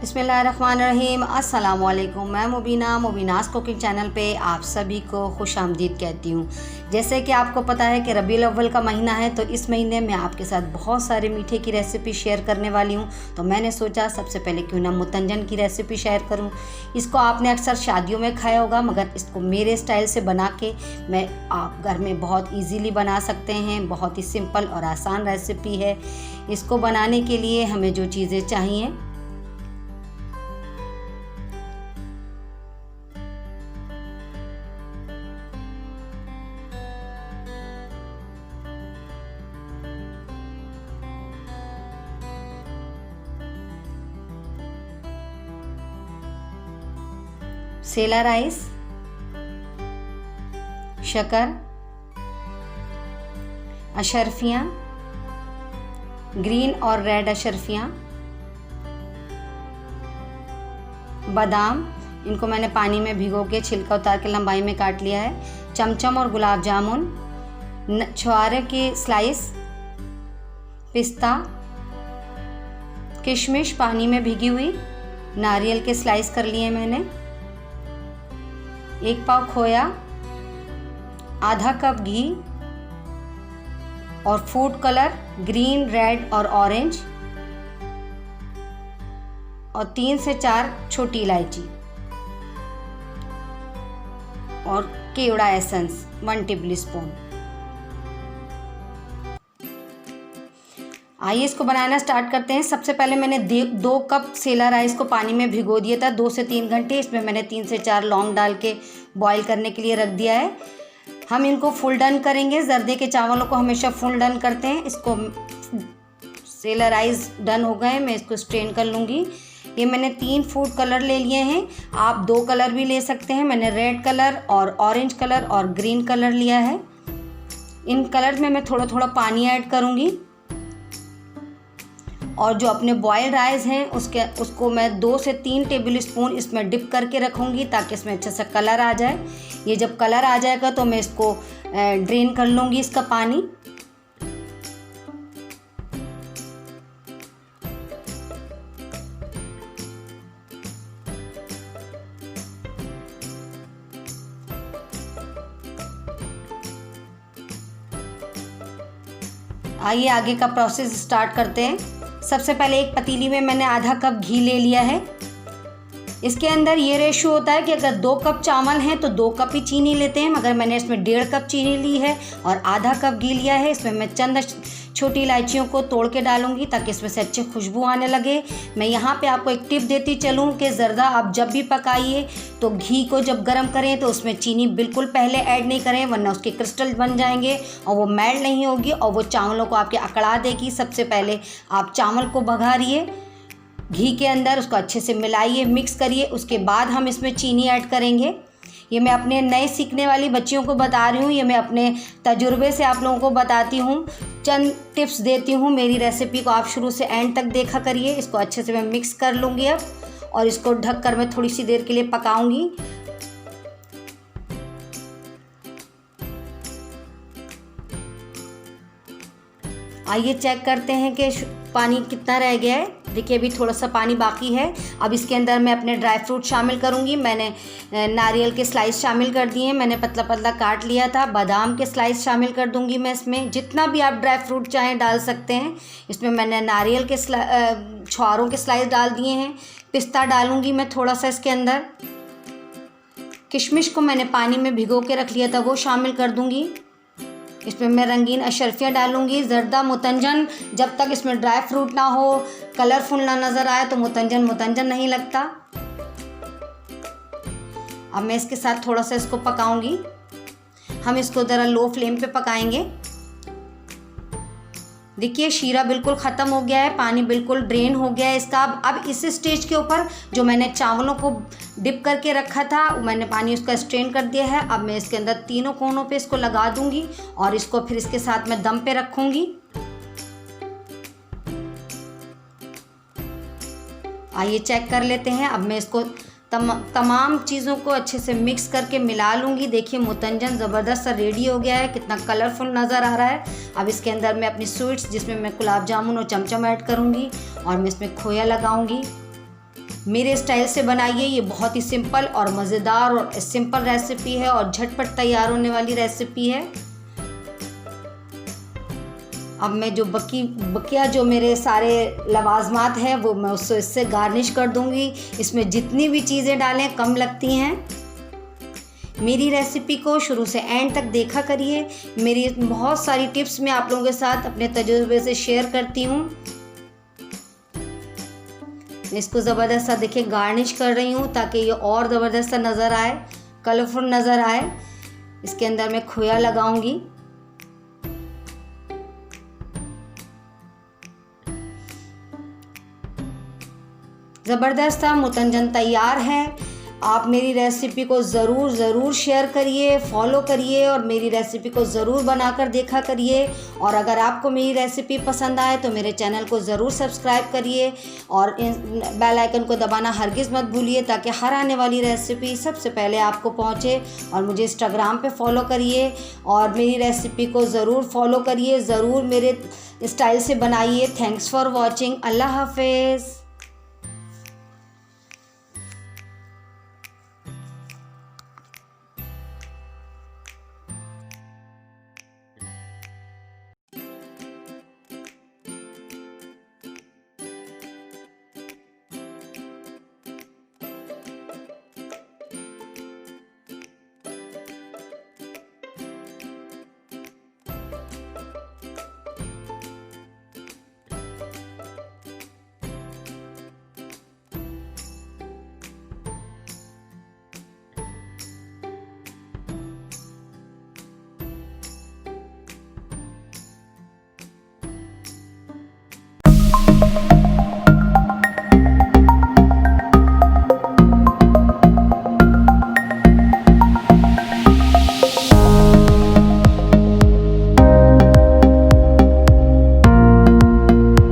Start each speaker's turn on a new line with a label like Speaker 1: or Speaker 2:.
Speaker 1: बिस्मिल्लाहिर्रहमानिर्रहीम। अस्सलामुअलैकुम। मैं मुबीनास कुकिंग चैनल पे आप सभी को खुशामदीद कहती हूँ। जैसे कि आपको पता है कि रबीउल अव्वल का महीना है, तो इस महीने में आपके साथ बहुत सारे मीठे की रेसिपी शेयर करने वाली हूँ। तो मैंने सोचा सबसे पहले क्यों ना मुतंजन की रेसिपी शेयर करूँ। इसको आपने अक्सर शादियों में खाया होगा, मगर इसको मेरे स्टाइल से बना के आप घर में बहुत ईजीली बना सकते हैं। बहुत ही सिंपल और आसान रेसिपी है। इसको बनाने के लिए हमें जो चीज़ें चाहिए, सेला राइस, शक्कर, अशरफियाँ, ग्रीन और रेड अशरफियाँ, बादाम, इनको मैंने पानी में भिगो के छिलका उतार के लंबाई में काट लिया है, चमचम और गुलाब जामुन, छुहारे की स्लाइस, पिस्ता, किशमिश पानी में भिगी हुई, नारियल के स्लाइस कर लिए मैंने, 1 पाव खोया, आधा कप घी और फूड कलर ग्रीन, रेड और ऑरेंज, और 3 से 4 छोटी इलायची और केवड़ा एसेंस 1 टेबल स्पून। आइए इसको बनाना स्टार्ट करते हैं। सबसे पहले मैंने 2 कप सेला राइस को पानी में भिगो दिया था 2 से 3 घंटे। इसमें मैंने 3 से 4 लौंग डाल के बॉईल करने के लिए रख दिया है। हम इनको फुल डन करेंगे। जर्दे के चावलों को हमेशा फुल डन करते हैं। इसको सेला राइस डन हो गए, मैं इसको स्ट्रेन कर लूँगी। ये मैंने 3 फूड कलर ले लिए हैं। आप 2 कलर भी ले सकते हैं। मैंने रेड कलर और ऑरेंज कलर और ग्रीन कलर लिया है। इन कलर में मैं थोड़ा थोड़ा पानी ऐड करूँगी, और जो अपने बॉयल्ड राइस हैं उसको मैं 2 से 3 टेबल स्पून इसमें डिप करके रखूँगी, ताकि इसमें अच्छे से कलर आ जाए। ये जब कलर आ जाएगा तो मैं इसको ड्रेन कर लूँगी इसका पानी। आइए आगे का प्रोसेस स्टार्ट करते हैं। सबसे पहले एक पतीली में मैंने आधा कप घी ले लिया है। इसके अंदर ये रेशो होता है कि अगर 2 कप चावल हैं तो 2 कप ही चीनी लेते हैं, मगर मैंने इसमें 1.5 कप चीनी ली है और आधा कप घी लिया है। इसमें मैं चंद छोटी इलायचियों को तोड़ के डालूंगी, ताकि इसमें से अच्छी खुशबू आने लगे। मैं यहाँ पे आपको एक टिप देती चलूँ कि ज़र्दा आप जब भी पकाइए तो घी को जब गर्म करें तो उसमें चीनी बिल्कुल पहले ऐड नहीं करें, वरना उसके क्रिस्टल बन जाएंगे और वो मेल्ट नहीं होगी और वो चावलों को आपके अकड़ा देगी। सबसे पहले आप चावल को बघारिए घी के अंदर, उसको अच्छे से मिलाइए, मिक्स करिए। उसके बाद हम इसमें चीनी ऐड करेंगे। ये मैं अपने नए सीखने वाली बच्चियों को बता रही हूँ। ये मैं अपने तजुर्बे से आप लोगों को बताती हूँ, चंद टिप्स देती हूँ। मेरी रेसिपी को आप शुरू से एंड तक देखा करिए। इसको अच्छे से मैं मिक्स कर लूँगी अब, और इसको ढक कर मैं थोड़ी सी देर के लिए पकाऊँगी। आइए चेक करते हैं कि पानी कितना रह गया है। देखिए अभी थोड़ा सा पानी बाकी है। अब इसके अंदर मैं अपने ड्राई फ्रूट शामिल करूंगी। मैंने नारियल के स्लाइस शामिल कर दिए हैं, मैंने पतला पतला काट लिया था। बादाम के स्लाइस शामिल कर दूंगी मैं इसमें। जितना भी आप ड्राई फ्रूट चाहें डाल सकते हैं। इसमें मैंने नारियल के छुहारों के स्लाइस डाल दिए हैं। पिस्ता डालूंगी मैं थोड़ा सा इसके अंदर। किशमिश को मैंने पानी में भिगो के रख लिया था, वो शामिल कर दूंगी। इसमें मैं रंगीन अशरफियाँ डालूंगी। जर्दा मुतंजन जब तक इसमें ड्राई फ्रूट ना हो, कलरफुल ना नज़र आए, तो मुतंजन नहीं लगता। अब मैं इसके साथ थोड़ा सा इसको पकाऊंगी। हम इसको ज़रा लो फ्लेम पे पकाएंगे। देखिए शीरा बिल्कुल ख़त्म हो गया है, पानी बिल्कुल ड्रेन हो गया है इसका। अब इस स्टेज के ऊपर जो मैंने चावलों को डिप करके रखा था, मैंने पानी उसका स्ट्रेन कर दिया है। अब मैं इसके अंदर तीनों कोनों पे इसको लगा दूंगी और इसको फिर इसके साथ मैं दम पे रखूंगी। आइए चेक कर लेते हैं। अब मैं इसको तमाम चीज़ों को अच्छे से मिक्स करके मिला लूँगी। देखिए मुतंजन ज़बरदस्त सा रेडी हो गया है, कितना कलरफुल नज़र आ रहा है। अब इसके अंदर मैं अपनी स्वीट्स, जिसमें मैं गुलाब जामुन और चमचम ऐड करूँगी और मैं इसमें खोया लगाऊँगी। मेरे स्टाइल से बनाइए। ये बहुत ही सिंपल और मज़ेदार और सिंपल रेसिपी है और झटपट तैयार होने वाली रेसिपी है। अब मैं जो बकिया जो मेरे सारे लवाजमात हैं वो मैं उससे इससे गार्निश कर दूंगी। इसमें जितनी भी चीज़ें डालें कम लगती हैं। मेरी रेसिपी को शुरू से एंड तक देखा करिए। मेरी बहुत सारी टिप्स मैं आप लोगों के साथ अपने तजुर्बे से शेयर करती हूँ। मैं इसको ज़बरदस्त सा देखिए गार्निश कर रही हूँ ताकि ये और ज़बरदस्त सा नज़र आए, कलरफुल नज़र आए। इसके अंदर मैं खोया लगाऊंगी। ज़बरदस्त सा मुतंजन तैयार है। आप मेरी रेसिपी को ज़रूर शेयर करिए, फॉलो करिए और मेरी रेसिपी को ज़रूर बनाकर देखा करिए। और अगर आपको मेरी रेसिपी पसंद आए तो मेरे चैनल को ज़रूर सब्सक्राइब करिए और बेल आइकन को दबाना हरगिज़ मत भूलिए ताकि हर आने वाली रेसिपी सबसे पहले आपको पहुंचे। और मुझे इंस्टाग्राम पे फॉलो करिए और मेरी रेसिपी को ज़रूर फॉलो करिए, ज़रूर मेरे स्टाइल से बनाइए। Thanks for watching. अल्लाह हाफिज़।